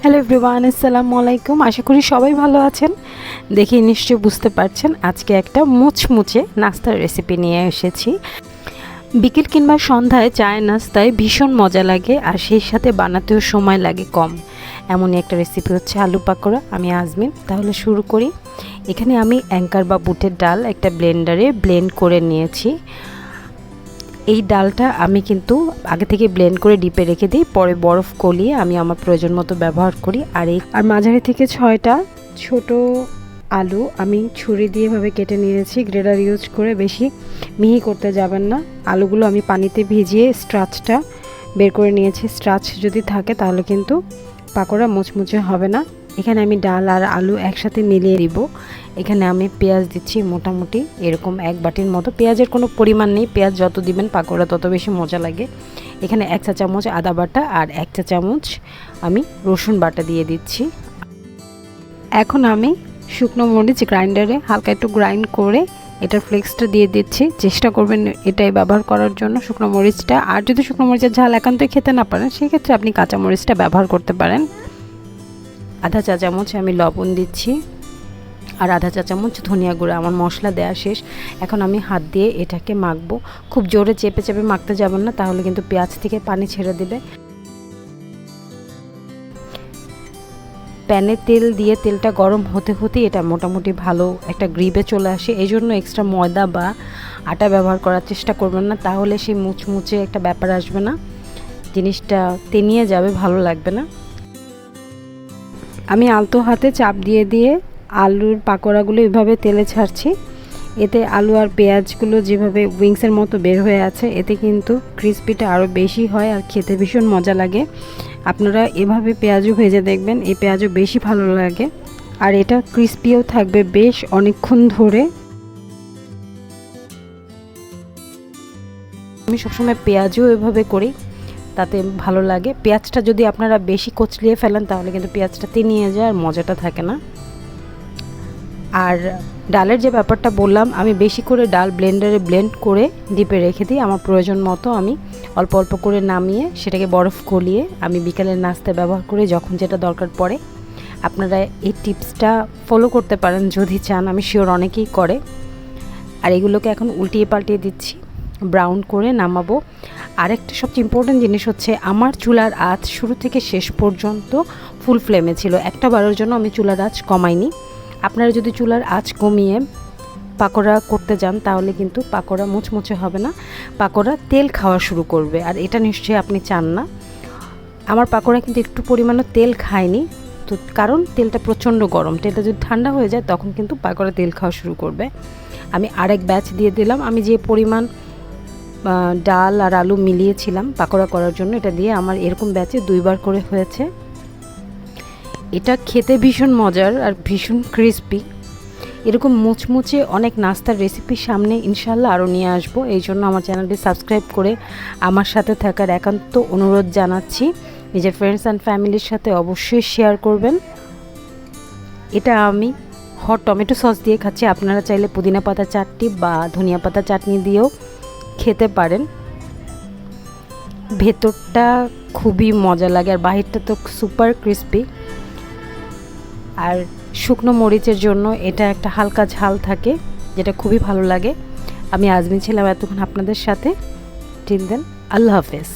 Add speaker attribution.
Speaker 1: Hello everyone, আসসালামু আলাইকুম। আশা করি সবাই ভালো আছেন। দেখে নিশ্চয়ই বুঝতে পারছেন আজকে একটা মুচমুচে নাস্তার রেসিপি নিয়ে এসেছি। বিকেল কিংবা সন্ধ্যায় চায়ের নাস্তায় ভীষণ মজা লাগে, আর সেই সাথে বানাতেও সময় লাগে কম। এমনই একটা রেসিপি হচ্ছে আলু পাকোড়া। আমি আজমিন। তাহলে শুরু করি। এখানে আমি অ্যাঙ্কার বা বুটের ডাল একটা ব্লেন্ডারে ব্লেন্ড করে নিয়েছি। এই ডালটা আমি কিন্তু আগে থেকে ব্লেন্ড করে ডিপে রেখে দিই, পরে বরফ গলিয়ে আমি আমার প্রয়োজন মতো ব্যবহার করি। আর মাঝারি থেকে 6টা ছোট আলু আমি ছুরি দিয়ে এভাবে কেটে নিয়েছি। গ্রেডার ইউজ করে বেশি মিহি করতে যাবেন না। আলুগুলো আমি পানিতে ভিজিয়ে স্ট্রাচটা বের করে নিয়েছি। স্ট্রাচ যদি থাকে তাহলে কিন্তু পাকোড়া মুচমুচে হবে না। এখানে আমি ডাল আর আলু একসাথে মিলিয়ে দিব। এখানে আমি পেঁয়াজ দিচ্ছি মোটামুটি এরকম 1 বাটির মতো। পেঁয়াজের কোনো পরিমাণ নেই, পেঁয়াজ যত দিবেন পাকোড়া তত বেশি মজা লাগে। এখানে 1 চা চামচ আদা বাটা আর 1 চা চামচ আমি রসুন বাটা দিয়ে দিচ্ছি। এখন আমি শুকনো মরিচ গ্রাইন্ডারে হালকা একটু গ্রাইন্ড করে এটার ফ্লেক্সটা দিয়ে দিচ্ছি। চেষ্টা করবেন এটাই ব্যবহার করার জন্য, শুকনো মরিচটা। আর যদি শুকনো মরিচের ঝাল একান্তই খেতে না পারেন সেক্ষেত্রে আপনি কাঁচা মরিচটা ব্যবহার করতে পারেন। আধা চা চামচ আমি লবণ দিচ্ছি আর আধা চা চামচ ধনিয়া গুঁড়া। আমার মশলা দেওয়া শেষ। এখন আমি হাত দিয়ে এটাকে মাখবো। খুব জোরে চেপে চেপে মাখতে যাবেন না, তাহলে কিন্তু পেঁয়াজ থেকে পানি ছেড়ে দেবে। প্যানে তেল দিয়ে তেলটা গরম হতে হতে এটা মোটামুটি ভালো একটা গ্রিপে চলে আসে। এই জন্য এক্সট্রা ময়দা বা আটা ব্যবহার করার চেষ্টা করবেন না, তাহলে সেই মুচমুচে একটা ব্যাপার আসবে না, জিনিসটা তেনিয়ে যাবে, ভালো লাগবে না। আমি আলতো হাতে চাপ দিয়ে দিয়ে আলুর পাকোড়াগুলো এভাবে তেলে ছাড়ছি। এতে আলু আর পেঁয়াজগুলো যেভাবে উইংসের মতো বের হয়ে আছে, এতে কিন্তু ক্রিসপিটা আরও বেশি হয় আর খেতে ভীষণ মজা লাগে। আপনারা এভাবে পেঁয়াজও ভেজে দেখবেন, এই পেঁয়াজও বেশি ভালো লাগে আর এটা ক্রিসপিও থাকবে বেশ অনেকক্ষণ ধরে। আমি সবসময় পেঁয়াজও এভাবে করি, তাতে ভালো লাগে। পেঁয়াজটা যদি আপনারা বেশি কচলিয়ে ফেলেন তাহলে কিন্তু পেঁয়াজটা তেনিয়ে যায় আর মজাটা থাকে না। আর ডালের যে ব্যাপারটা বললাম, আমি বেশি করে ডাল ব্লেন্ডারে ব্লেন্ড করে ডিপে রেখে দিই। আমার প্রয়োজন মতো আমি অল্প অল্প করে নামিয়ে সেটাকে বরফ গলিয়ে আমি বিকেলের নাস্তায় ব্যবহার করি যখন যেটা দরকার পড়ে। আপনারা এই টিপসটা ফলো করতে পারেন যদি চান, আমি শিওর অনেকেই করে। আর এগুলোকে এখন উল্টিয়ে পাল্টিয়ে দিচ্ছি, ব্রাউন করে নামাবো। আরেকটা সবচেয়ে ইম্পর্টেন্ট জিনিস হচ্ছে, আমার চুলার আঁচ শুরু থেকে শেষ পর্যন্ত ফুল ফ্লেমে ছিল। একটা বারের জন্য আমি চুলার আঁচ কমাইনি। আপনারা যদি চুলার আঁচ কমিয়ে পাকোড়া করতে যান তাহলে কিন্তু পাকোড়া মুচমুচে হবে না, পাকোড়া তেল খাওয়া শুরু করবে, আর এটা নিশ্চয়ই আপনি চান না। আমার পাকোড়া কিন্তু একটু পরিমাণও তেল খায়নি, তো কারণ তেলটা প্রচণ্ড গরম। তেলটা যদি ঠান্ডা হয়ে যায় তখন কিন্তু পাকোড়া তেল খাওয়া শুরু করবে। আমি আরেক ব্যাচ দিয়ে দিলাম। আমি যে পরিমাণ ডাল আর আলু মিলিয়েছিলাম পাকোড়া করার জন্য, এটা দিয়ে আমার এরকম ব্যাচে 2বার করে হয়েছে। এটা খেতে ভীষণ মজার আর ভীষণ ক্রিসপি। এরকম মুচমুচে অনেক নাস্তার রেসিপির সামনে ইনশাল্লাহ আরও নিয়ে আসবো। এই জন্য আমার চ্যানেলটি সাবস্ক্রাইব করে আমার সাথে থাকার একান্ত অনুরোধ জানাচ্ছি। নিজের ফ্রেন্ডস অ্যান্ড ফ্যামিলির সাথে অবশ্যই শেয়ার করবেন। এটা আমি হট টমেটো সস দিয়ে খাচ্ছি। আপনারা চাইলে পুদিনা পাতা চাটনি বা ধনিয়া পাতা চাটনি দিয়েও খেতে পারেন। ভেতরটা খুবই মজা লাগে আর বাহিরটা তো সুপার ক্রিসপি। আর শুকনো মরিচের জন্য এটা একটা হালকা ঝাল থাকে, যেটা খুবই ভালো লাগে। আমি আজমিন ছিলাম এতক্ষণ আপনাদের সাথে। টিল দেন, আল্লাহ হাফেজ।